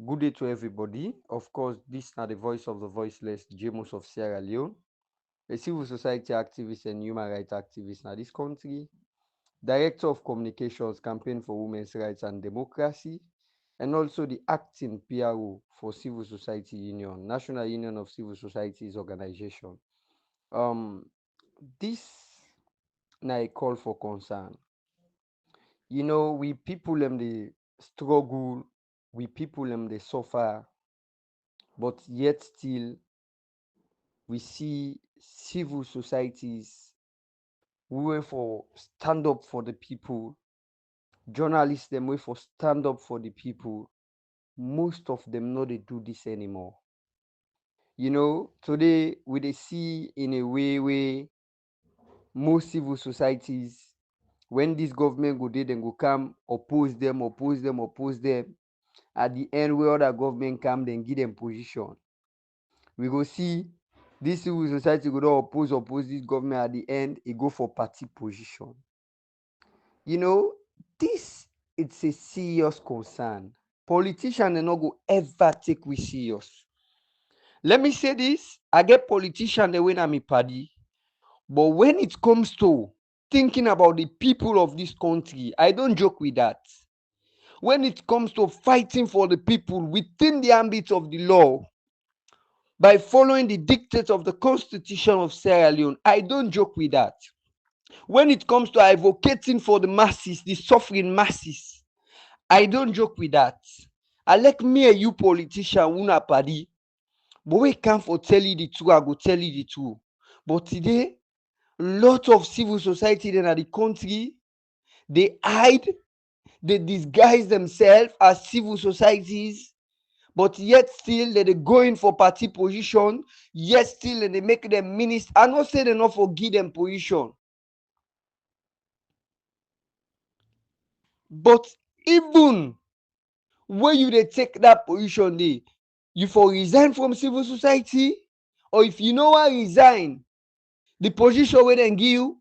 Good day to everybody. Of course, this is not the voice of the voiceless, J Mus of Sierra Leone, a civil society activist and human rights activist in this country, director of communications, campaign for women's rights and democracy, and also the acting PRO for Civil Society Union, National Union of Civil Societies Organization. Um, this na a call for concern. We people them they struggle, we people them they suffer, but yet still we see civil societies we wait for stand up for the people, journalists them wait for stand up for the people. Most of them know they do this anymore. Today we they see in a way where most civil societies, when this government go there, then go come oppose them, oppose them, oppose them. At the end, where other government come, then give them position. We go see this civil society go don oppose this government. At the end, e go for party position. you know this it's a serious concern. Politicians dem no go ever take we serious. Let me say this: I get politicians dem wey na me padi, but when it comes to thinking about the people of this country, I don't joke with that. When it comes to fighting for the people within the ambit of the law, by following the dictates of the Constitution of Sierra Leone, I don't joke with that. When it comes to advocating for the masses, the suffering masses, I don't joke with that. I like me and you politician, una party, but we can't for tell you the truth, I go tell you the truth. But today, lot of civil society in the country, they hide, they disguise themselves as civil societies, but yet still they go in for party position, yet still they make them minister. I not say they not forgive them position. But even when you dey take that position dey, you for resign from civil society, or if you no wan resign, the position wey dem give you,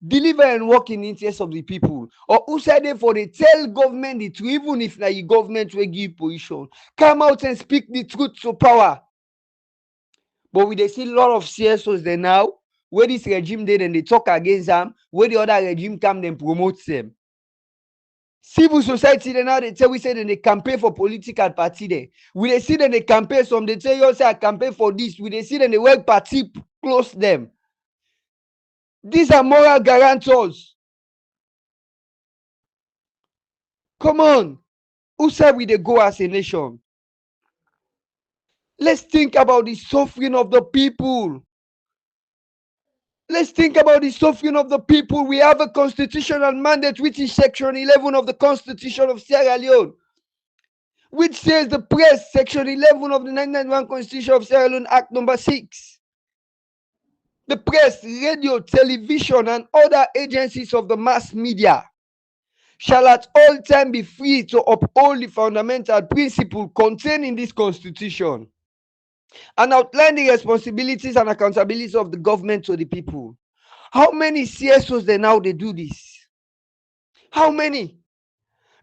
deliver and work in the interest of the people. Or who say dey for dey tell government the truth, even if na the government wey give you position, come out and speak the truth to power. But we dey see a lot of CSOs dem now, wey this regime dey, dem dey talk against am, wey the other regime come dem promote dem. Civil society dem now dey tell we say dem dey campaign for political party dem. We dey see dem dey campaign, some dey tell you say I campaign for this. We dey see dem dey work party close dem. These are moral guarantors. Come on, who side we dey go as a nation? Let's think about the suffering of the people. Let's think about the suffering of the people. We have a constitutional mandate, which is Section 11 of the Constitution of Sierra Leone, which says the press, Section 11 of the 1991 Constitution of Sierra Leone, Act number 6. The press, radio, television, and other agencies of the mass media shall at all times be free to uphold the fundamental principle contained in this constitution and outline the responsibilities and accountabilities of the government to the people. How many CSOs they now they do this? How many?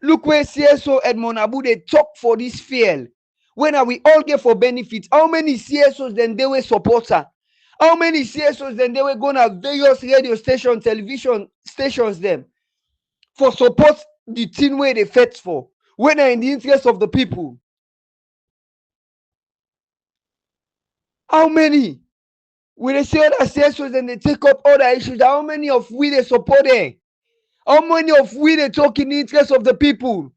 Look where CSO Edmond Abu they talk for this field. When are we all get for benefits? How many CSOs then they were supporter? How many CSOs then they were going to various radio stations, television stations them for support the thing where they fight for? When are in the interest of the people? How many? When they say other CSOs and they take up other issues, how many of we they support them? How many of we they talk in the interest of the people?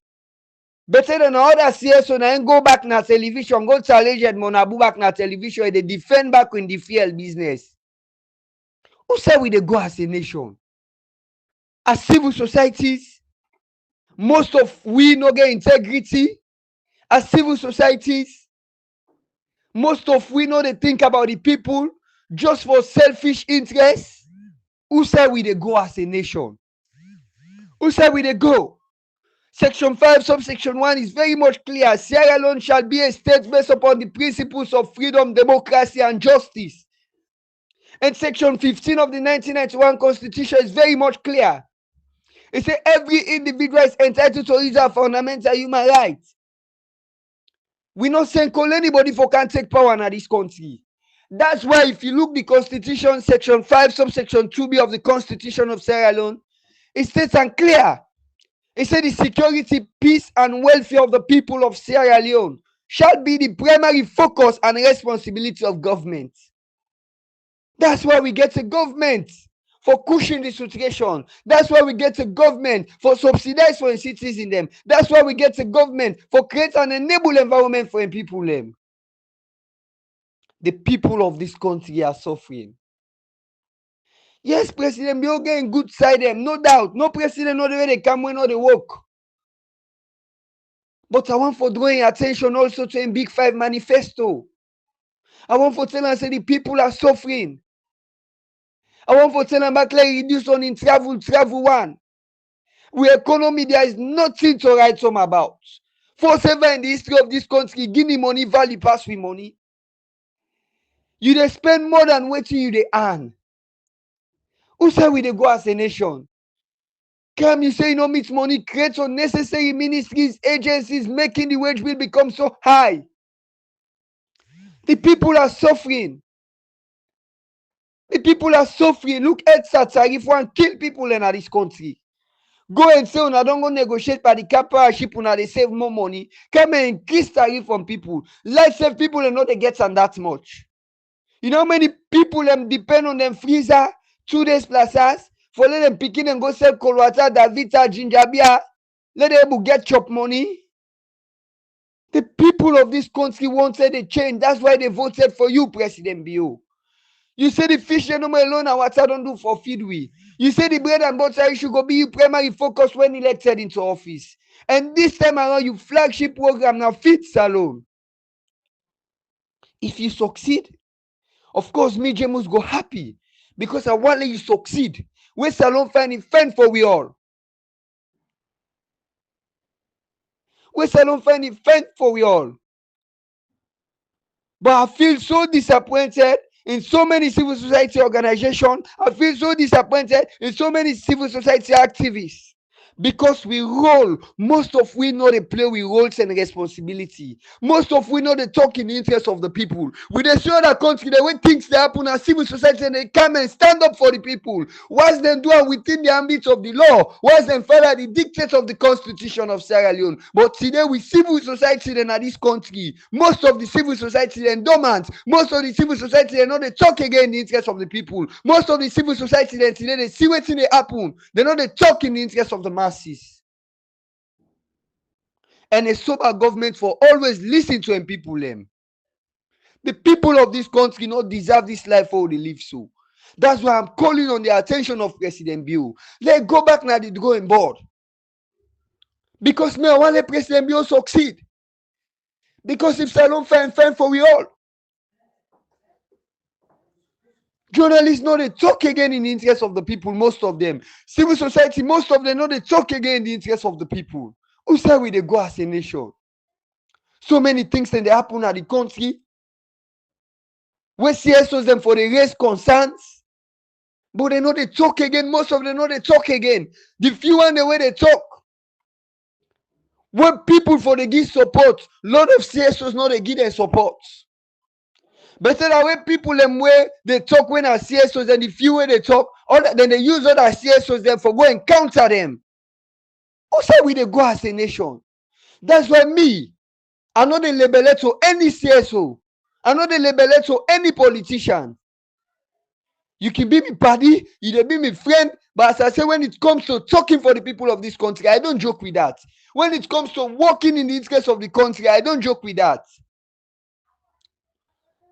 Better than other CSO and go back na television, go challenge Edmond Abu back na television, they defend back in the field business. Who said we they go as a nation? As civil societies, most of we no get integrity. As civil societies, most of we know they think about the people just for selfish interests. Who said we they go as a nation? Who said we they go? Section 5, subsection 1 is very much clear. Sierra Leone shall be a state based upon the principles of freedom, democracy, and justice. And section 15 of the 1991 Constitution is very much clear. It says every individual is entitled to his fundamental human rights. We not send call anybody for can take power in this country. That's why if you look the Constitution, Section 5, subsection 2B of the Constitution of Sierra Leone, it states and clear. It said the security, peace, and welfare of the people of Sierra Leone shall be the primary focus and responsibility of government. That's why we get a government for cushioning the situation. That's why we get a government for subsidize for citizens them. That's why we get a government for create an enable environment for people them. The people of this country are suffering. Yes, President Bill getting good side them, no doubt. No president, no the way they come when no they work. But I want for drawing attention also to a Big Five manifesto. I want for telling us that the people are suffering. I want for telling back like reduce on in travel one. We economy, there is nothing to write home about. First ever in the history of this country, Guinea money value pass with money. You they spend more than what you they earn. Who say we they go as a nation? Come you say you know meet money, create unnecessary ministries, agencies, making the wage bill become so high. The people are suffering. The people are suffering. Look at tariff one kill people in this country. Go and say una don't go negotiate by the capital ship una they save more money. Come and increase tariff from people. Let's save people and not they get on that much. You know how many people them depend on them freezer 2 days plus us for let them pick in and go sell cold water, davita, ginger beer. Let them get chop money. The people of this country wanted a change. That's why they voted for you, President Bio. You say the fish no more alone and water don't do for feed we. You say the bread and butter issue go be your primary focus when elected into office. And this time around, your flagship program now Feed Salon. If you succeed, of course, me, J Mus, go happy because I want you succeed. Where Salon find it fend for we all. Where Salon find it fend for we all. But I feel so disappointed in so many civil society organizations. I feel so disappointed in so many civil society activists. Because we roll, most of we know they play with roles and responsibility. Most of we know they talk in the interest of the people. We they show that country the way things they happen as civil society and they come and stand up for the people. Whilst them do it within the ambit of the law, whilst them follow the dictates of the Constitution of Sierra Leone. But today with civil society in this country, most of the civil society they dormant. Most of the civil society they know they talk again in the interest of the people. Most of the civil society then today they see what they happen. They know they talk in the interest of the masses. And a sober government for always listen to them people them. The people of this country not deserve this life for they live so. That's why I'm calling on the attention of President Bill. Let go back now the drawing board. Because me I want let President Bill succeed. Because if Salon fine for we all. Journalists know they talk again in the interest of the people, most of them. Civil society, most of them know they talk again in the interest of the people. Who say we they go as a nation? So many things that they happen at the country. Where CSOs them for the raise concerns. But they know they talk again. Most of them know they talk again. The few and the way they talk. When people for they give support, a lot of CSOs know they give their support. But that way people them way they talk when our CSOs and the few way they talk, then they use other CSOs them for go and counter them. Who say we they go as a nation? That's why me, I know they label it to any CSO. I know they label it to any politician. You can be my party, you can be my friend, but as I say, when it comes to talking for the people of this country, I don't joke with that. When it comes to working in the interest of the country, I don't joke with that.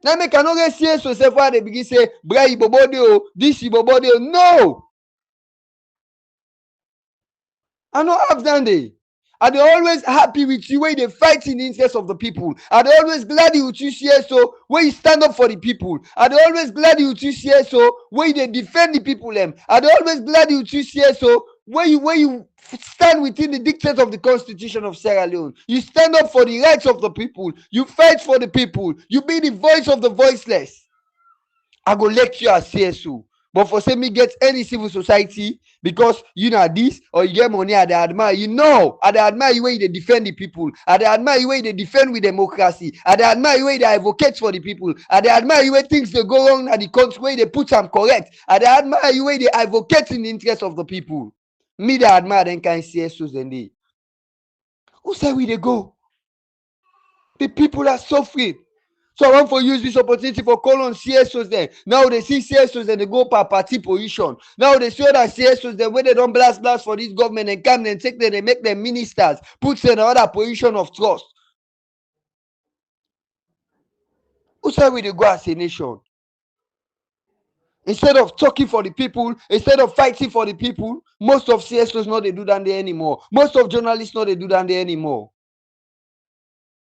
Now make I not get CSO say why they begin say, bra ibobode, this ibobode. No! I know have done they. Are they always happy with you when they fight in the interest of the people? Are they always glad you to CSO when you stand up for the people? Are they always glad you to CSO when they defend the people them? Are they always glad you to CSO when you stand within the dictates of the Constitution of Sierra Leone? You stand up for the rights of the people. You fight for the people. You be the voice of the voiceless. I go lecture as CSO. But for say me get any civil society because you know this or you get money, I dey admire you. No, I dey admire you when you dey defend the people. I dey admire you when you dey defend with democracy. I dey admire you when you dey advocate for the people. I dey admire you when things dey go wrong at the country, when you dey put am correct. I dey admire you when you dey advocate in the interest of the people. Me dey admire dem kind CSOs dem dey. Who say we dey go? The people are suffering. So I want for use this opportunity for call on CSOs there. Now they see CSOs and they go per party position. Now they see that CSOs them when they don't blast for this government and come and take them, they make them ministers, put them in another position of trust. Who say we dey go as a nation? Instead of talking for the people, instead of fighting for the people, most of CSOs not they do that there anymore. Most of journalists not they do that there anymore.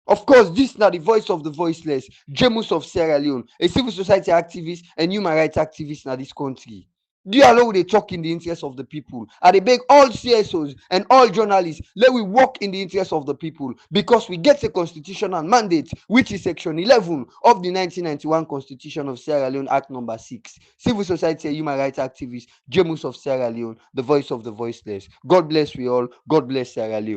Of course, this is not the voice of the voiceless, J Mus of Sierra Leone, a civil society activist and human rights activist in this country. Do you allow they talk in the interest of the people? And they beg all CSOs and all journalists, let we work in the interest of the people because we get a constitutional mandate, which is Section 11 of the 1991 Constitution of Sierra Leone, Act Number 6. Civil society and human rights activist, J Mus of Sierra Leone, the voice of the voiceless. God bless we all. God bless Sierra Leone.